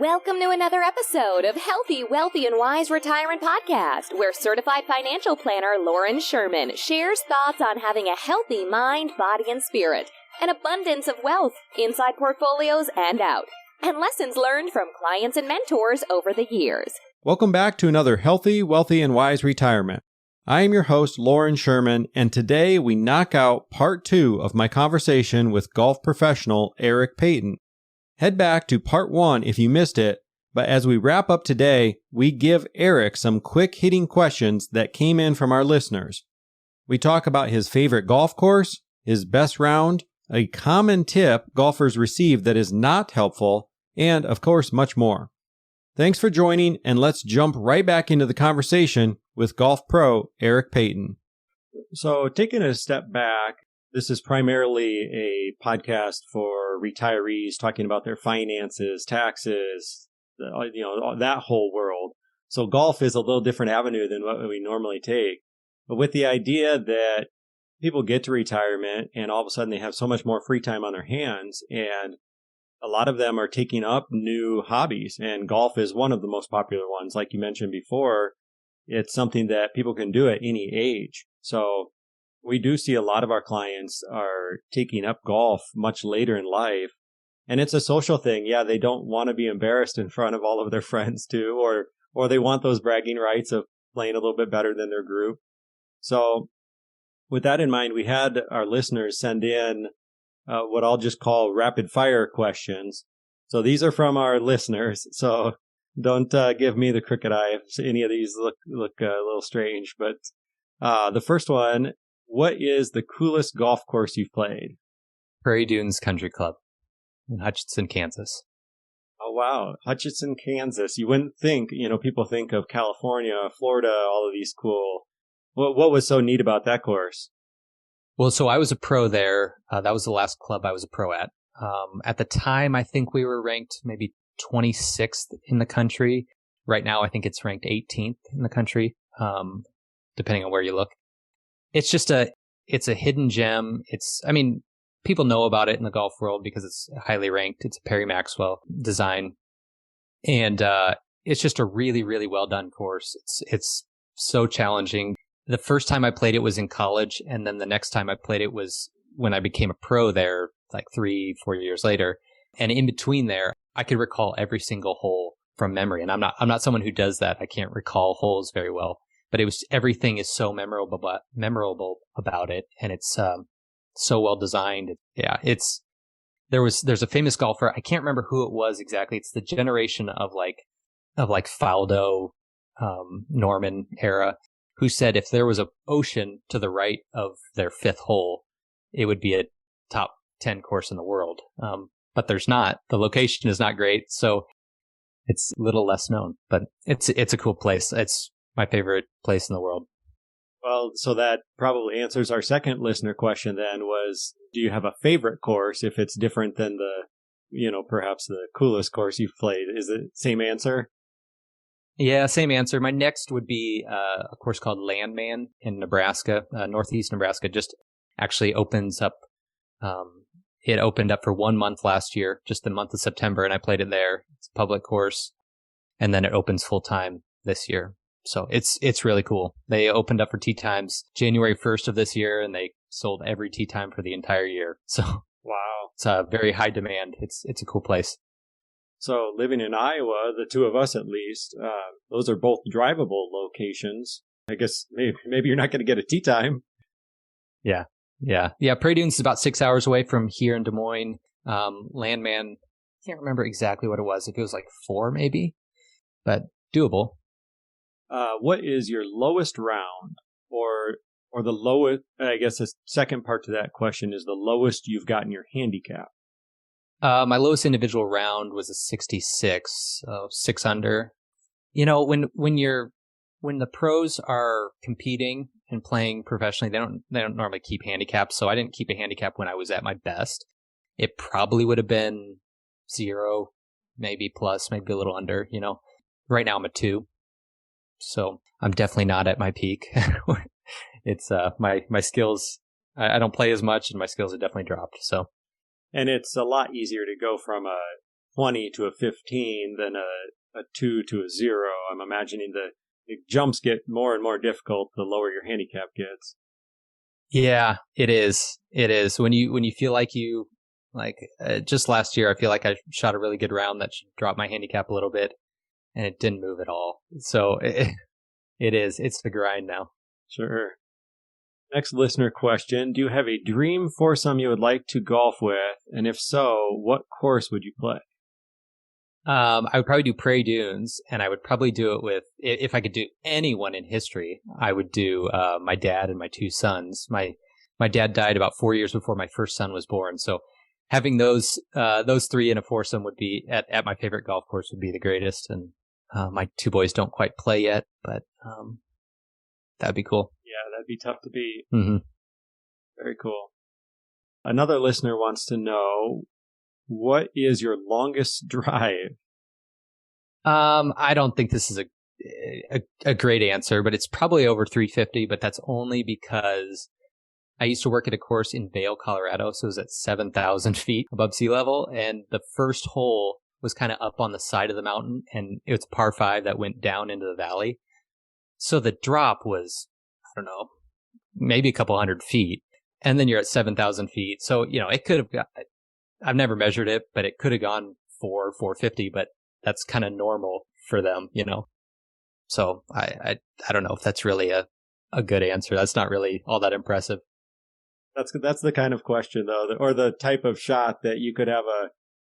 Welcome to another episode of Healthy, Wealthy, and Wise Retirement Podcast, where certified financial planner Lauren Sherman shares thoughts on having a healthy mind, body, and spirit, an abundance of wealth inside portfolios and out, and lessons learned from clients and mentors over the years. Welcome back to another Healthy, Wealthy, and Wise Retirement. I am your host, Lauren Sherman, and today we knock out part 2 of my conversation with golf professional Eric Peyton. Head back to part 1 if you missed it, but as we wrap up today, we give Eric some quick-hitting questions that came in from our listeners. We talk about his favorite golf course, his best round, a common tip golfers receive that is not helpful, and, of course, much more. Thanks for joining, and let's jump right back into the conversation with golf pro Eric Peyton. So, taking a step back, this is primarily a podcast for retirees talking about their finances, taxes, that whole world. So golf is a little different avenue than what we normally take. But with the idea that people get to retirement and all of a sudden they have so much more free time on their hands, and a lot of them are taking up new hobbies, and golf is one of the most popular ones. Like you mentioned before, it's something that people can do at any age. So we do see a lot of our clients are taking up golf much later in life. And it's a social thing. Yeah, they don't want to be embarrassed in front of all of their friends too, or they want those bragging rights of playing a little bit better than their group. So with that in mind, we had our listeners send in what I'll just call rapid fire questions. So these are from our listeners. So don't give me the crooked eye if any of these look a little strange. But the first one, what is the coolest golf course you've played? Prairie Dunes Country Club in Hutchinson, Kansas. Oh, wow. Hutchinson, Kansas. You wouldn't think, people think of California, Florida, all of these cool. What was so neat about that course? Well, so I was a pro there. That was the last club I was a pro at. At the time, I think we were ranked maybe 26th in the country. Right now, I think it's ranked 18th in the country, depending on where you look. It's just it's a hidden gem. People know about it in the golf world because it's highly ranked. It's a Perry Maxwell design. And it's just a really, really well done course. It's so challenging. The first time I played it was in college, and then the next time I played it was when I became a pro there, like 3-4 years later. And in between there, I could recall every single hole from memory. And I'm not someone who does that. I can't recall holes very well. But everything is so memorable about it, and it's so well designed. Yeah, there's a famous golfer. I can't remember who it was exactly. It's the generation of Faldo, Norman era, who said if there was an ocean to the right of their fifth hole, it would be a top 10 course in the world. But there's not. The location is not great, so it's a little less known. But it's a cool place. It's my favorite place in the world. Well, so that probably answers our second listener question then was, do you have a favorite course if it's different than perhaps the coolest course you've played? Is it same answer? Yeah, same answer. My next would be a course called Landman in Nebraska, northeast Nebraska. Just actually opens up. It opened up for 1 month last year, just the month of September, and I played it there. It's a public course, and then it opens full time this year. So it's really cool. They opened up for tee times January 1st of this year, and they sold every tee time for the entire year. So wow, it's a very high demand. It's a cool place. So living in Iowa, the two of us at least, those are both drivable locations. I guess maybe you're not going to get a tee time. Yeah. Prairie Dunes is about 6 hours away from here in Des Moines. Landman, I can't remember exactly what it was. If it was like 4 maybe, but doable. What is your lowest round, or the lowest? I guess the second part to that question is the lowest you've gotten your handicap. My lowest individual round was a 66, 6 under. When the pros are competing and playing professionally, they don't normally keep handicaps. So I didn't keep a handicap when I was at my best. It probably would have been 0, maybe plus, maybe a little under. Right now I'm a 2. So I'm definitely not at my peak. It's my skills. I don't play as much, and my skills have definitely dropped. So, and it's a lot easier to go from a 20 to a 15 than a 2 to a 0. I'm imagining the jumps get more and more difficult the lower your handicap gets. Yeah, it is. It is. When you feel like just last year, I feel like I shot a really good round that dropped my handicap a little bit, and it didn't move at all. So it is. It's the grind now. Sure. Next listener question. Do you have a dream foursome you would like to golf with? And if so, what course would you play? I would probably do Prairie Dunes, and I would probably do it with, if I could do anyone in history, I would do my dad and my two sons. My dad died about 4 years before my first son was born, so having those three in a foursome would be, at my favorite golf course, would be the greatest. And my two boys don't quite play yet, but that'd be cool. Yeah, that'd be tough to beat. Mm-hmm. Very cool. Another listener wants to know, what is your longest drive? I don't think this is a great answer, but it's probably over 350, but that's only because I used to work at a course in Vail, Colorado, so it was at 7,000 feet above sea level, and the first hole was kind of up on the side of the mountain, and it was a par 5 that went down into the valley. So the drop was, I don't know, maybe a couple hundred feet, and then you're at 7,000 feet. So, it could have got, I've never measured it, but it could have gone 450, but that's kind of normal for them, So I don't know if that's really a good answer. That's not really all that impressive. That's the kind of question, though, or the type of shot that you could have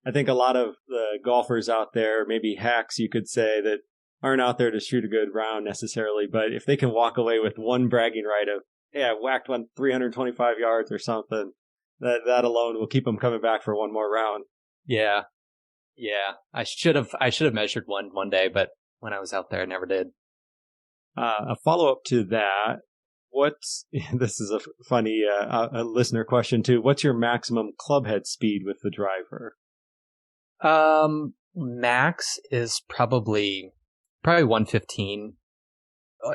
I think a lot of the golfers out there, maybe hacks, you could say, that aren't out there to shoot a good round necessarily, but if they can walk away with one bragging right of, hey, I whacked one 325 yards or something, that alone will keep them coming back for one more round. Yeah. I should have measured one day, but when I was out there, I never did. A follow-up to that, this is a funny a listener question too. What's your maximum club head speed with the driver? Max is probably 115.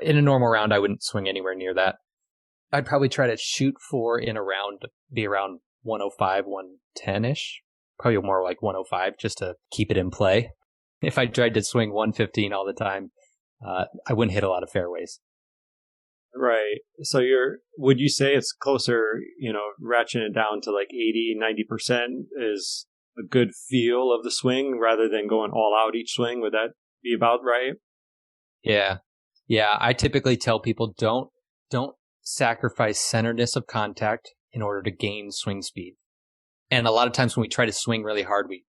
In a normal round, I wouldn't swing anywhere near that. I'd probably try to shoot for be around 105, 110-ish. Probably more like 105 just to keep it in play. If I tried to swing 115 all the time, I wouldn't hit a lot of fairways. Right. So would you say it's closer, ratcheting it down to like 80, 90% is a good feel of the swing rather than going all out each swing? Would that be about right? Yeah. I typically tell people don't sacrifice centeredness of contact in order to gain swing speed. And a lot of times when we try to swing really hard, we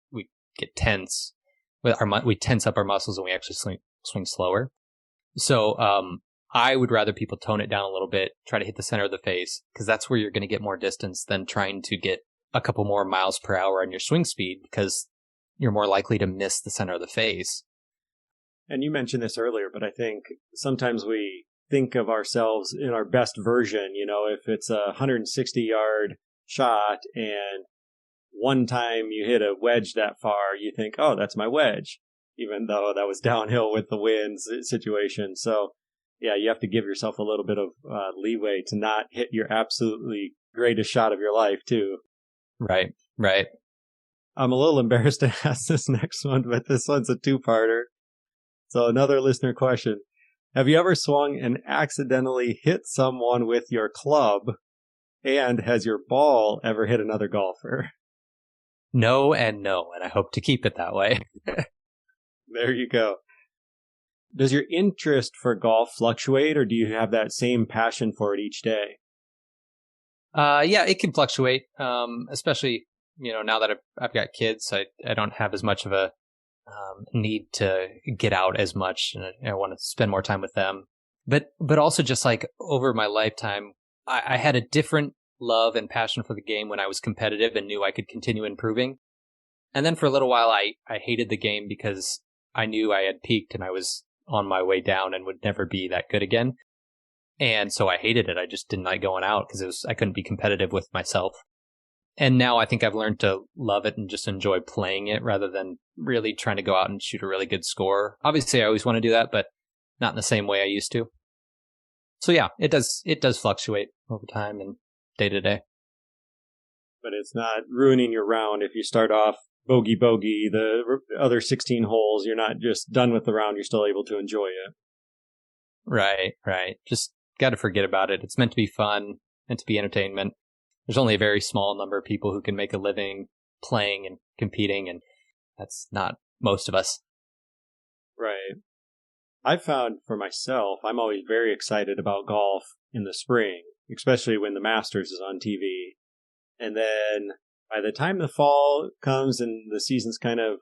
get tense. We tense up our muscles and we actually swing slower. So I would rather people tone it down a little bit, try to hit the center of the face, because that's where you're going to get more distance than trying to get a couple more miles per hour on your swing speed, because you're more likely to miss the center of the face. And you mentioned this earlier, but I think sometimes we think of ourselves in our best version. If it's a 160-yard shot and one time you hit a wedge that far, you think, oh, that's my wedge, even though that was downhill with the winds situation. So, yeah, you have to give yourself a little bit of leeway to not hit your absolutely greatest shot of your life, too. Right. I'm a little embarrassed to ask this next one, but this one's a two-parter. So another listener question. Have you ever swung and accidentally hit someone with your club? And has your ball ever hit another golfer? No, and I hope to keep it that way. There you go. Does your interest for golf fluctuate, or do you have that same passion for it each day? Yeah, it can fluctuate, especially, now that I've got kids, I don't have as much of a need to get out as much, and I want to spend more time with them. But also just like over my lifetime, I had a different love and passion for the game when I was competitive and knew I could continue improving. And then for a little while, I hated the game because I knew I had peaked and I was on my way down and would never be that good again. And so I hated it. I just didn't like going out because I couldn't be competitive with myself. And now I think I've learned to love it and just enjoy playing it rather than really trying to go out and shoot a really good score. Obviously, I always want to do that, but not in the same way I used to. So yeah, it does fluctuate over time and day to day. But it's not ruining your round if you start off bogey, the other 16 holes. You're not just done with the round. You're still able to enjoy it. Right. Just got to forget about it. It's meant to be fun, meant to be entertainment. There's only a very small number of people who can make a living playing and competing, and that's not most of us. Right. I've found for myself, I'm always very excited about golf in the spring, especially when the Masters is on TV. And then by the time the fall comes and the season's kind of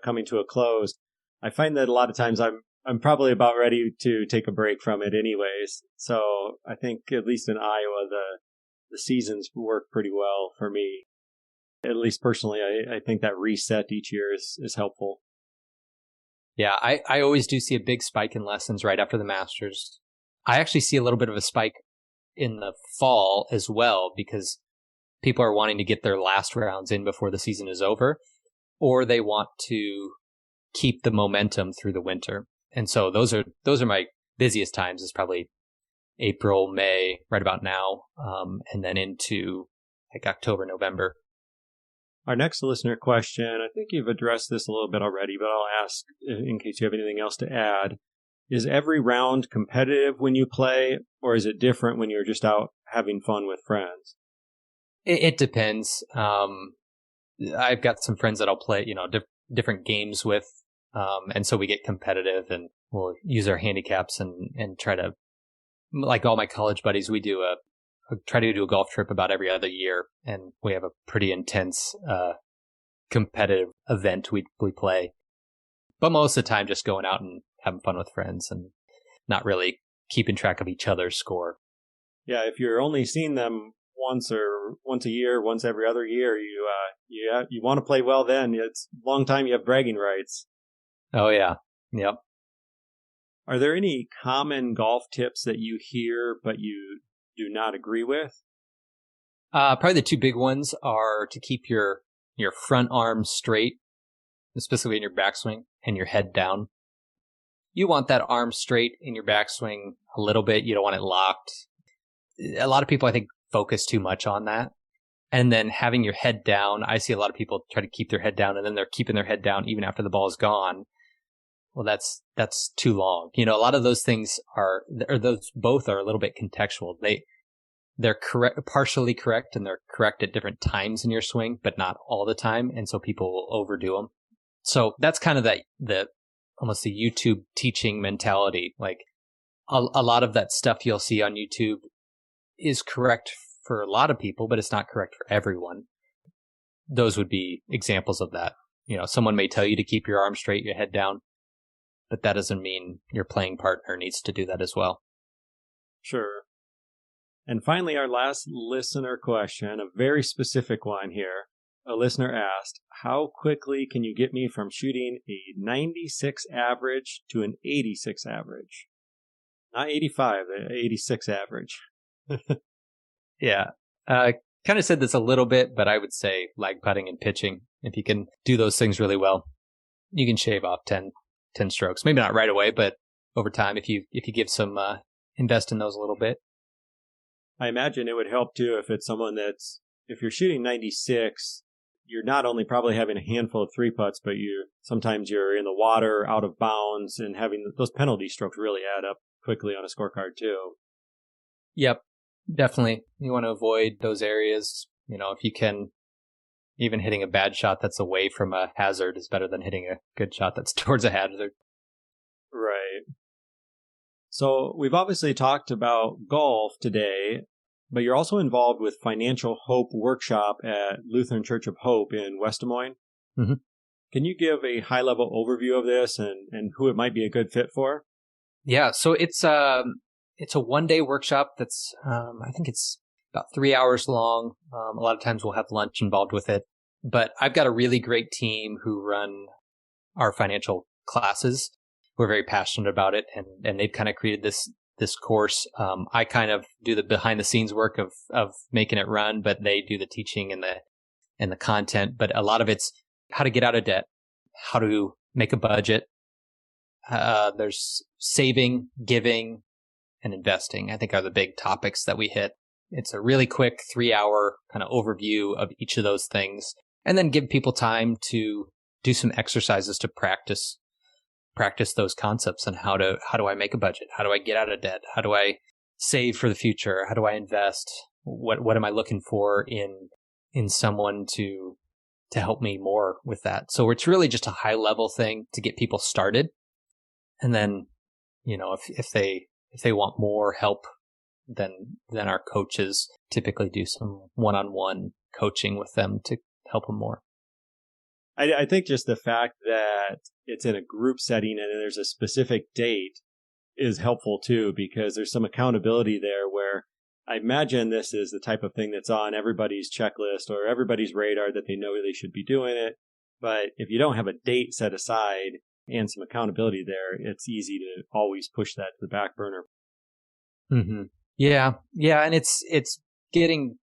coming to a close, I find that a lot of times I'm probably about ready to take a break from it anyways. So I think at least in Iowa, the seasons work pretty well for me. At least personally, I think that reset each year is helpful. Yeah, I always do see a big spike in lessons right after the Masters. I actually see a little bit of a spike in the fall as well, because people are wanting to get their last rounds in before the season is over, or they want to keep the momentum through the winter. And so those are my busiest times, is probably April, May, right about now, and then into like October, November. Our next listener question, I think you've addressed this a little bit already, but I'll ask in case you have anything else to add. Is every round competitive when you play, or is it different when you're just out having fun with friends? It depends. I've got some friends that I'll play, different games with, and so we get competitive, and we'll use our handicaps and try to, like all my college buddies, we do try to do a golf trip about every other year, and we have a pretty intense competitive event we play. But most of the time, just going out and having fun with friends and not really keeping track of each other's score. Yeah, if you're only seeing them once a year, once every other year, you want to play well then. It's a long time you have bragging rights. Oh, yeah. Yep. Are there any common golf tips that you hear but you do not agree with? Probably the two big ones are to keep your front arm straight, specifically in your backswing, and your head down. You want that arm straight in your backswing a little bit. You don't want it locked. A lot of people, I think, focus too much on that. And then having your head down, I see a lot of people try to keep their head down, and then they're keeping their head down even after the ball is gone. Well, that's too long. A lot of those things those both are a little bit contextual. They're correct, partially correct, and they're correct at different times in your swing, but not all the time. And so people will overdo them. So that's kind of the almost the YouTube teaching mentality. Like a lot of that stuff you'll see on YouTube is correct for a lot of people, but it's not correct for everyone. Those would be examples of that. Someone may tell you to keep your arm straight, your head down, but that doesn't mean your playing partner needs to do that as well. Sure. And finally, our last listener question, a very specific one here. A listener asked, how quickly can you get me from shooting a 96 average to an 86 average? Not 85, the 86 average. Yeah. Kind of said this a little bit, but I would say lag putting and pitching. If you can do those things really well, you can shave off 10 strokes. Maybe not right away, but over time, if you give some, invest in those a little bit. I imagine it would help too if it's someone if you're shooting 96, you're not only probably having a handful of three putts, but sometimes you're in the water, out of bounds, and having those penalty strokes really add up quickly on a scorecard too. Yep, definitely. You want to avoid those areas. If you can, even hitting a bad shot that's away from a hazard is better than hitting a good shot that's towards a hazard. Right. So we've obviously talked about golf today, but you're also involved with Financial Hope Workshop at Lutheran Church of Hope in West Des Moines. Mm-hmm. Can you give a high-level overview of this and who it might be a good fit for? Yeah, so it's a one-day workshop that's, I think it's about 3 hours long. A lot of times we'll have lunch involved with it. But I've got a really great team who run our financial classes. We're very passionate about it, and they've kind of created this course. I kind of do the behind the scenes work of making it run, but they do the teaching and the content. But a lot of it's how to get out of debt, how to make a budget. There's saving, giving, and investing, I think, are the big topics that we hit. It's a really quick 3 hour kind of overview of each of those things. and then give people time to do some exercises to practice those concepts and how do I make a budget? How do I get out of debt? How do I save for the future? How do I invest? What am I looking for in someone to help me more with that? So it's really just a high level thing to get people started. And then, if they want more help, then our coaches typically do some one-on-one coaching with them to help them more. I think just the fact that it's in a group setting and there's a specific date is helpful too, because there's some accountability there where I imagine this is the type of thing that's on everybody's checklist or everybody's radar that they know they should be doing it. But if you don't have a date set aside and some accountability there, it's easy to always push that to the back burner. Mm-hmm. Yeah. And it's getting,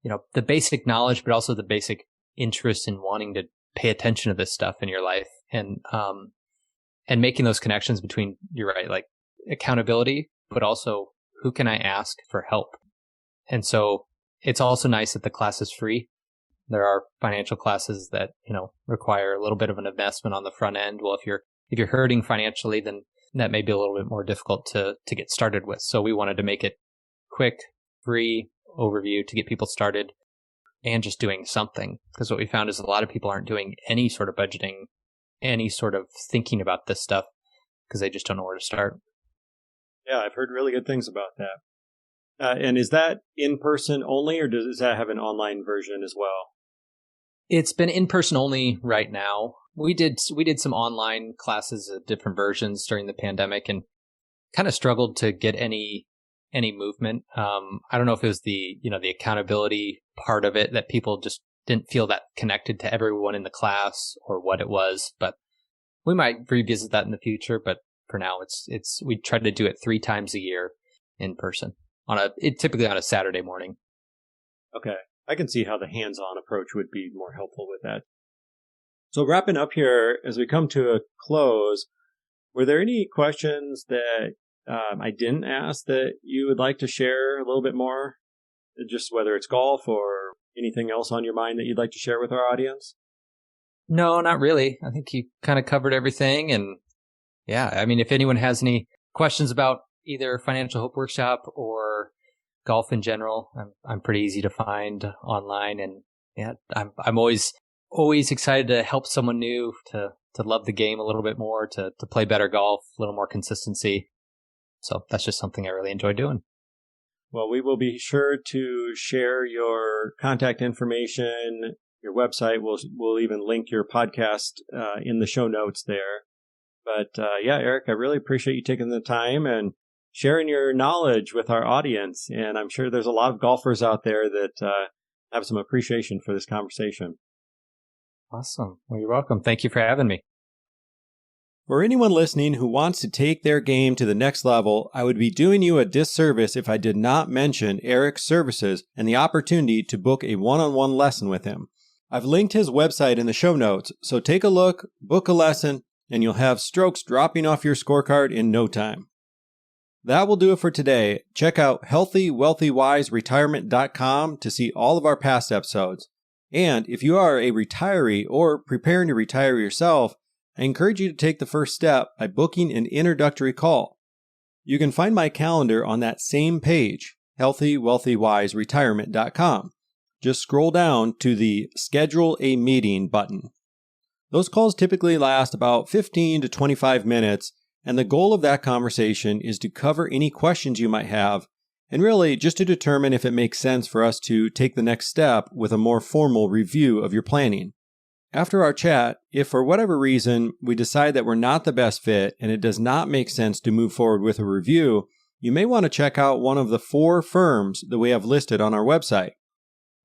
the basic knowledge, but also the basic interest in wanting to pay attention to this stuff in your life and making those connections between, you're right, like accountability, but also who can I ask for help? And so it's also nice that the class is free. There are financial classes that, require a little bit of an investment on the front end. Well, if you're hurting financially, then that may be a little bit more difficult to get started with. So we wanted to make it quick, free overview to get people started and just doing something. Because what we found is a lot of people aren't doing any sort of budgeting, any sort of thinking about this stuff because they just don't know where to start. Yeah, I've heard really good things about that. And is that in person only, or does that have an online version as well? It's been in person only right now. We did some online classes of different versions during the pandemic and kind of struggled to get any movement. I don't know if it was the accountability part of it that people just didn't feel that connected to everyone in the class or what it was, but we might revisit that in the future. But for now, we try to do it 3 times a year in person typically on a Saturday morning. Okay. I can see how the hands-on approach would be more helpful with that. So wrapping up here, as we come to a close, were there any questions that I didn't ask that you would like to share a little bit more? Just whether it's golf or anything else on your mind that you'd like to share with our audience? No, not really. I think you kind of covered everything. And yeah, I mean, if anyone has any questions about either Financial Hope Workshop or golf in general, I'm pretty easy to find online. And yeah, I'm always excited to help someone new to love the game a little bit more, to play better golf, a little more consistency. So that's just something I really enjoy doing. Well, we will be sure to share your contact information, your website. We'll even link your podcast in the show notes there. But yeah, Eric, I really appreciate you taking the time and sharing your knowledge with our audience. And I'm sure there's a lot of golfers out there that have some appreciation for this conversation. Awesome. Well, you're welcome. Thank you for having me. For anyone listening who wants to take their game to the next level, I would be doing you a disservice if I did not mention Eric's services and the opportunity to book a one-on-one lesson with him. I've linked his website in the show notes, so take a look, book a lesson, and you'll have strokes dropping off your scorecard in no time. That will do it for today. Check out healthywealthywiseretirement.com to see all of our past episodes. And if you are a retiree or preparing to retire yourself, I encourage you to take the first step by booking an introductory call. You can find my calendar on that same page, healthywealthywiseretirement.com. Just scroll down to the Schedule a Meeting button. Those calls typically last about 15 to 25 minutes, and the goal of that conversation is to cover any questions you might have, and really just to determine if it makes sense for us to take the next step with a more formal review of your planning. After our chat, if for whatever reason we decide that we're not the best fit and it does not make sense to move forward with a review, you may want to check out one of the 4 firms that we have listed on our website.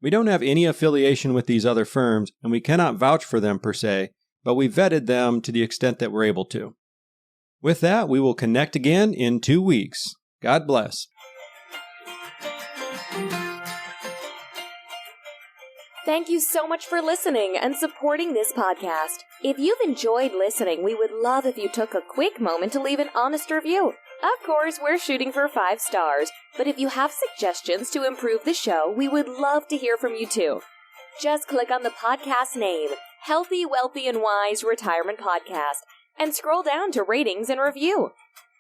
We don't have any affiliation with these other firms, and we cannot vouch for them per se, but we vetted them to the extent that we're able to. With that, we will connect again in 2 weeks. God bless. Thank you so much for listening and supporting this podcast. If you've enjoyed listening, we would love if you took a quick moment to leave an honest review. Of course, we're shooting for 5 stars, but if you have suggestions to improve the show, we would love to hear from you too. Just click on the podcast name, Healthy, Wealthy, and Wise Retirement Podcast, and scroll down to ratings and review.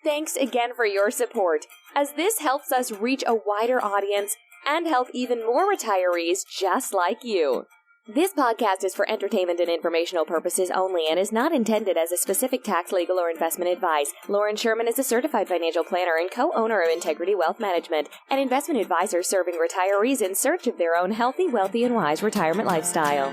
Thanks again for your support, as this helps us reach a wider audience and help even more retirees just like you. This podcast is for entertainment and informational purposes only and is not intended as a specific tax, legal, or investment advice. Lauren Sherman is a certified financial planner and co-owner of Integrity Wealth Management, an investment advisor serving retirees in search of their own healthy, wealthy, and wise retirement lifestyle.